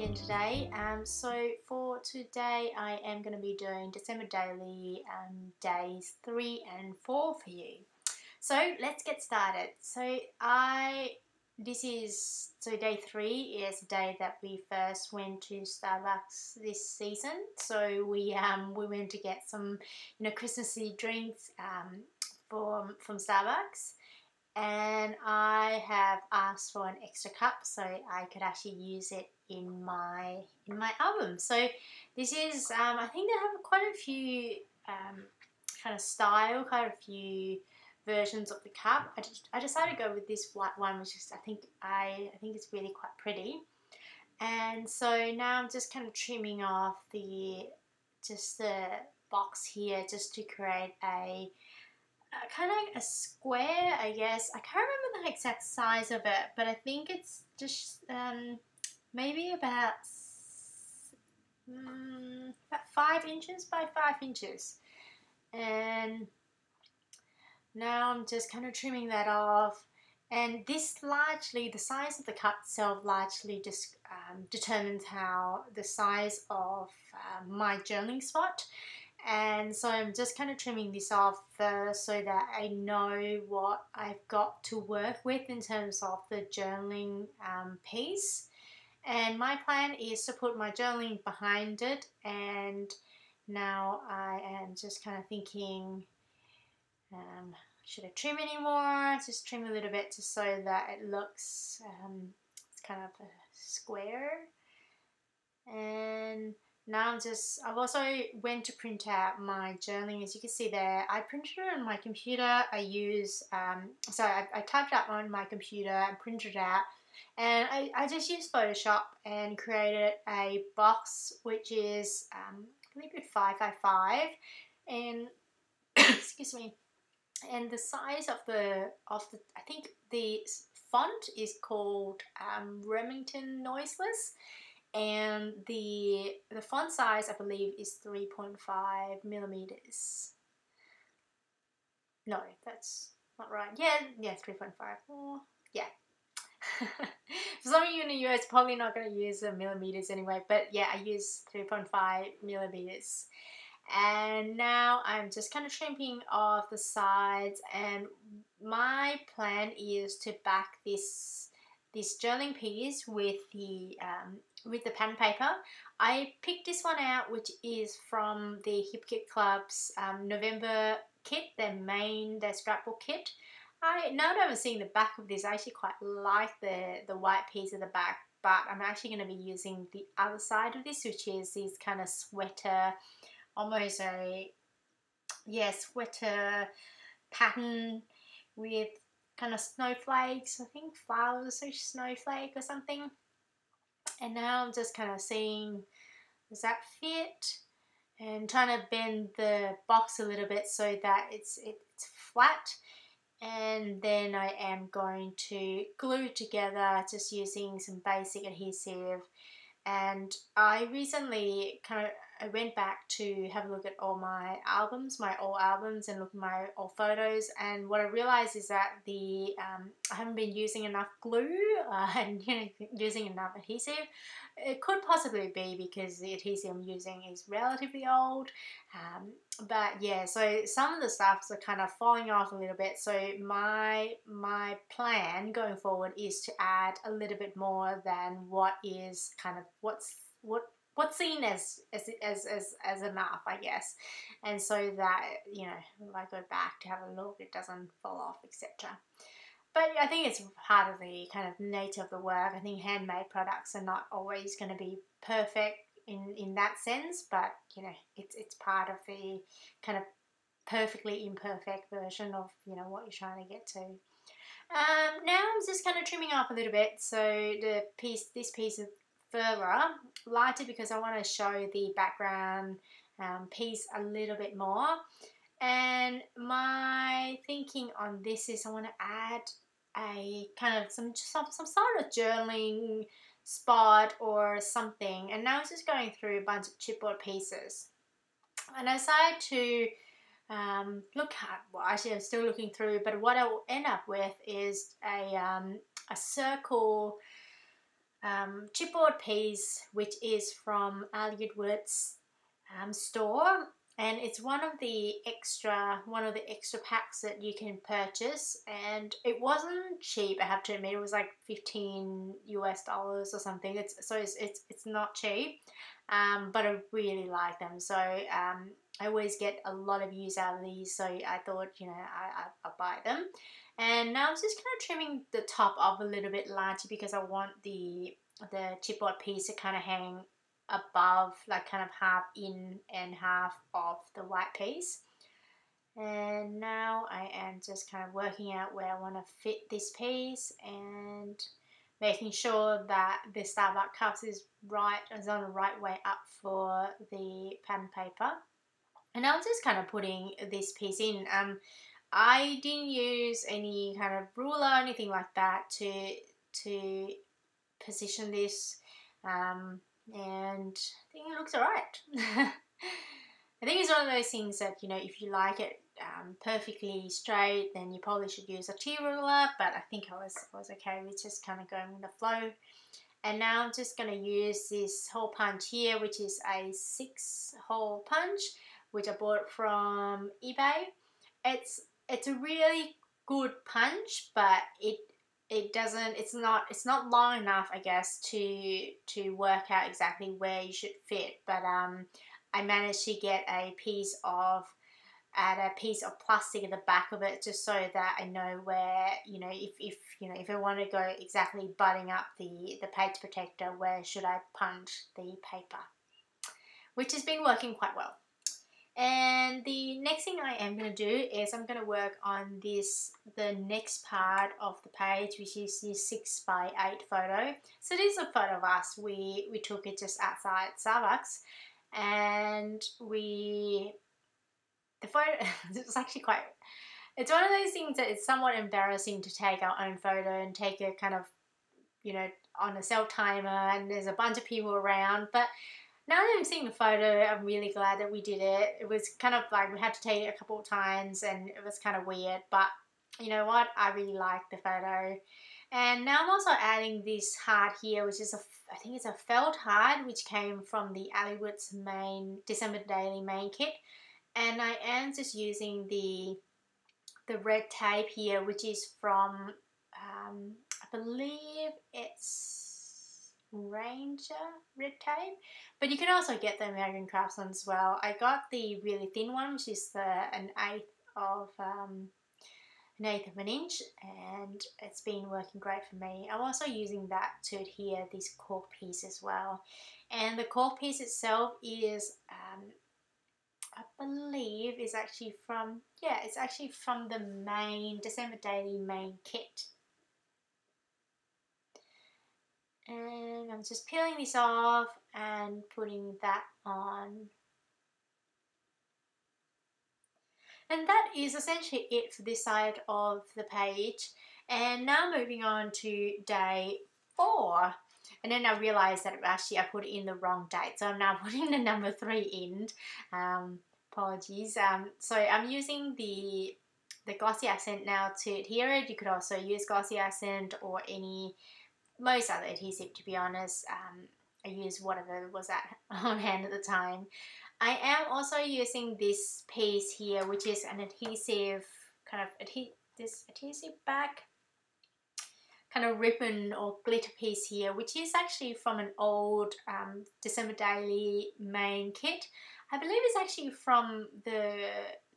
again today. So for today I am going to be doing December daily days 3 and 4 for you. So let's get started. Day 3 is the day that we first went to Starbucks this season. So we went to get some Christmassy drinks from Starbucks. And I have asked for an extra cup so I could actually use it in my album. So this is I think they have quite a few quite a few versions of the cup. I decided to go with this white one, which is I think it's really quite pretty. And so now I'm just kind of trimming off the box here just to create a kind of like a square, I guess. I can't remember the exact size of it, but I think it's just maybe about 5 inches by 5 inches. And now I'm just kind of trimming that off. And this the size of the cup itself largely just determines how the size of my journaling spot. And so I'm just kind of trimming this off first so that I know what I've got to work with in terms of the journaling piece. And my plan is to put my journaling behind it, and now I am just kind of thinking, should I trim anymore? Just trim a little bit just so that it looks it's kind of a square. And now I've also went to print out my journaling. As you can see there, I printed it on my computer. I typed it up on my computer and printed it out. And I just used Photoshop and created a box which is I believe it's 5 by 5, and excuse me. And the size of the I think the font is called Remington Noiseless. And the font size, I believe, is 3.5 millimeters. No, that's not right. Yeah, 3.5. Oh, yeah. For some of you in the US, probably not going to use the millimeters anyway. But yeah, I use 3.5 millimeters. And now I'm just kind of trimming off the sides. And my plan is to back this journaling piece with the pen paper. I picked this one out, which is from the Hip Kit Club's November kit, their scrapbook kit. Now that I'm seeing the back of this, I actually quite like the white piece at the back, but I'm actually going to be using the other side of this, which is this kind of sweater, almost a sweater pattern with kind of snowflakes, I think flowers or snowflake or something. And now I'm just kind of seeing, does that fit? And trying to bend the box a little bit so that it's flat. And then I am going to glue it together just using some basic adhesive. And I recently I went back to have a look at all my old albums, and look at my old photos. And what I realized is that I haven't been using enough glue and using enough adhesive. It could possibly be because the adhesive I'm using is relatively old. But yeah, so some of the stuffs are kind of falling off a little bit. So my plan going forward is to add a little bit more than what is kind of what's seen as enough, I guess. And so that if I go back to have a look, it doesn't fall off, etc. But I think it's part of the kind of nature of the work. I think handmade products are not always going to be perfect in that sense, but it's part of the kind of perfectly imperfect version of what you're trying to get to. Now I'm just kind of trimming off a little bit, so this piece is further lighter because I want to show the background piece a little bit more. And my thinking on this is I want to add a kind of some sort of journaling spot or something. And now I'm just going through a bunch of chipboard pieces, and I decided to actually I'm still looking through, but what I will end up with is a circle chipboard piece, which is from Ali Goodwood's store, and it's one of the extra packs that you can purchase, and it wasn't cheap. I have to admit, it was like $15 or something. It's not cheap, but I really like them. So I always get a lot of use out of these. So I thought, I'll buy them. And now I'm just kind of trimming the top up a little bit larger because I want the chipboard piece to kind of hang above, like kind of half in and half off the white piece. And now I am just kind of working out where I want to fit this piece and making sure that the Starbuck cups is on the right way up for the pattern paper. And I was just kind of putting this piece in. I didn't use any kind of ruler or anything like that to position this, and I think it looks alright. I think it's one of those things that, if you like it perfectly straight, then you probably should use a T-ruler, but I think I was okay with just kind of going with the flow. And now I'm just going to use this hole punch here, which is a 6-hole punch, which I bought from eBay. It's a really good punch, but it's not long enough, I guess, to work out exactly where you should fit. But I managed to get a piece of plastic at the back of it, just so that I know where, if I want to go exactly butting up the page protector, where should I punch the paper, which has been working quite well. And the next thing I am going to do is I'm going to work on the next part of the page, which is this 6x8 photo. So this is a photo of us. We took it just outside Starbucks, and the photo it's actually quite, it's one of those things that it's somewhat embarrassing to take our own photo and take it kind of, on a self timer, and there's a bunch of people around. But now that I'm seeing the photo, I'm really glad that we did it. It was kind of like we had to take it a couple of times, and it was kind of weird, but you know what? I really like the photo. And now I'm also adding this heart here, which is I think it's a felt heart, which came from the Allywood's main December Daily main kit. And I am just using the red tape here, which is from I believe it's Ranger red tape, but you can also get the American Craftsman as well. I got the really thin one, which is an eighth of an inch, and it's been working great for me. I'm also using that to adhere this cork piece as well, and the cork piece itself is I believe is actually from the main December Daily main kit. And I'm just peeling this off and putting that on. And that is essentially it for this side of the page. And now moving on to day 4. And then I realised that actually I put in the wrong date. So I'm now putting the number 3 in. Apologies. So I'm using the glossy accent now to adhere it. You could also use glossy accent or most other adhesive, to be honest. I used whatever was on hand at the time. I am also using this piece here, which is an adhesive this adhesive back kind of ribbon or glitter piece here, which is actually from an old December Daily main kit. I believe it's actually from the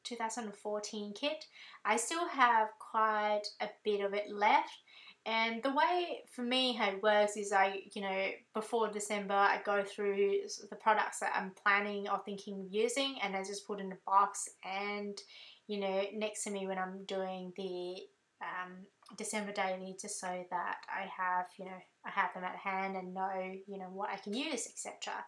2014 kit. I still have quite a bit of it left. And the way, for me, how it works is before December, I go through the products that I'm planning or thinking of using, and I just put in a box, and, next to me when I'm doing the December Daily, just so that I have them at hand and know, what I can use, etc.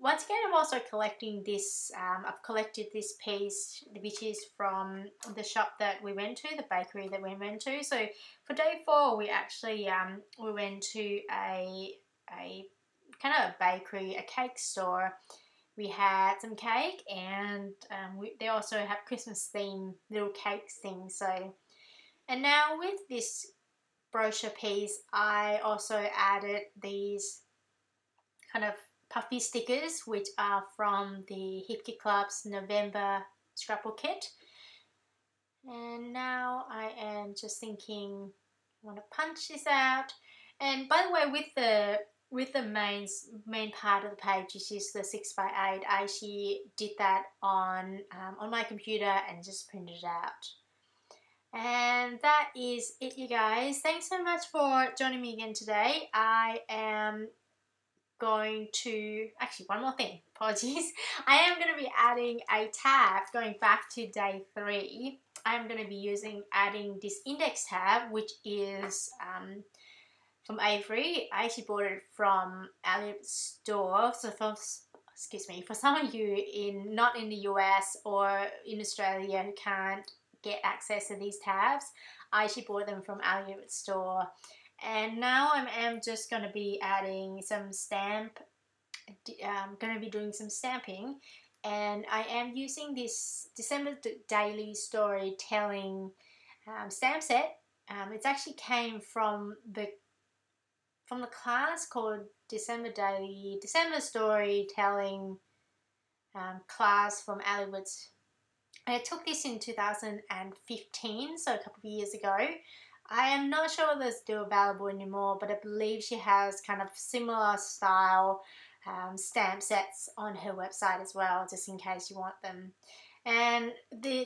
Once again, I'm also collecting this. I've collected this piece, which is from the shop that we went to, the bakery that we went to. So for day 4, we actually we went to a kind of a bakery, a cake store. We had some cake, and they also have Christmas themed little cakes things. So, and now with this brochure piece, I also added these kind of puffy stickers, which are from the Hip Kit Club's November scrapbook kit. And now I am just thinking, I want to punch this out. And by the way, with the main part of the page, which is the 6x8, I actually did that on my computer and just printed it out. And that is it, you guys. Thanks so much for joining me again today. I am going to, actually one more thing, apologies. I am going to be adding a tab going back to day 3. I'm going to be adding this index tab, which is from Avery. I actually bought it from Elliot's store. So for some of you not in the US or in Australia who can't get access to these tabs, I actually bought them from Elliot's store. And now I am just going to be adding some I'm going to be doing some stamping, and I am using this December Daily Storytelling stamp set. It actually came from the class called December Storytelling class from Allywood's. I took this in 2015, so a couple of years ago. I am not sure whether it's still available anymore, but I believe she has kind of similar style stamp sets on her website as well, just in case you want them. And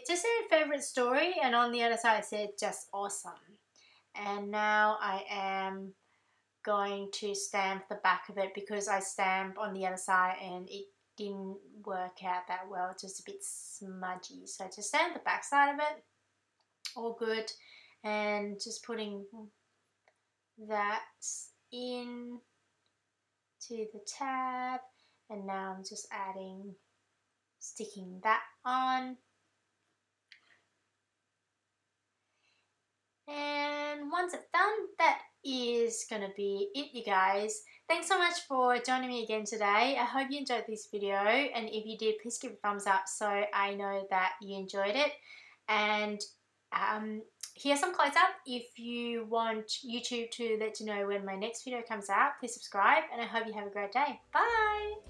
just a favourite story, and on the other side it said just awesome. And now I am going to stamp the back of it because I stamped on the other side and it didn't work out that well, it's just a bit smudgy. So I just stamped the back side of it, all good. And just putting that in to the tab, and now I'm just sticking that on. And once it's done, that is going to be it, you guys. Thanks so much for joining me again today. I hope you enjoyed this video, and if you did, please give it a thumbs up so I know that you enjoyed it. And here's some close up. If you want YouTube to let you know when my next video comes out, please subscribe, and I hope you have a great day. Bye!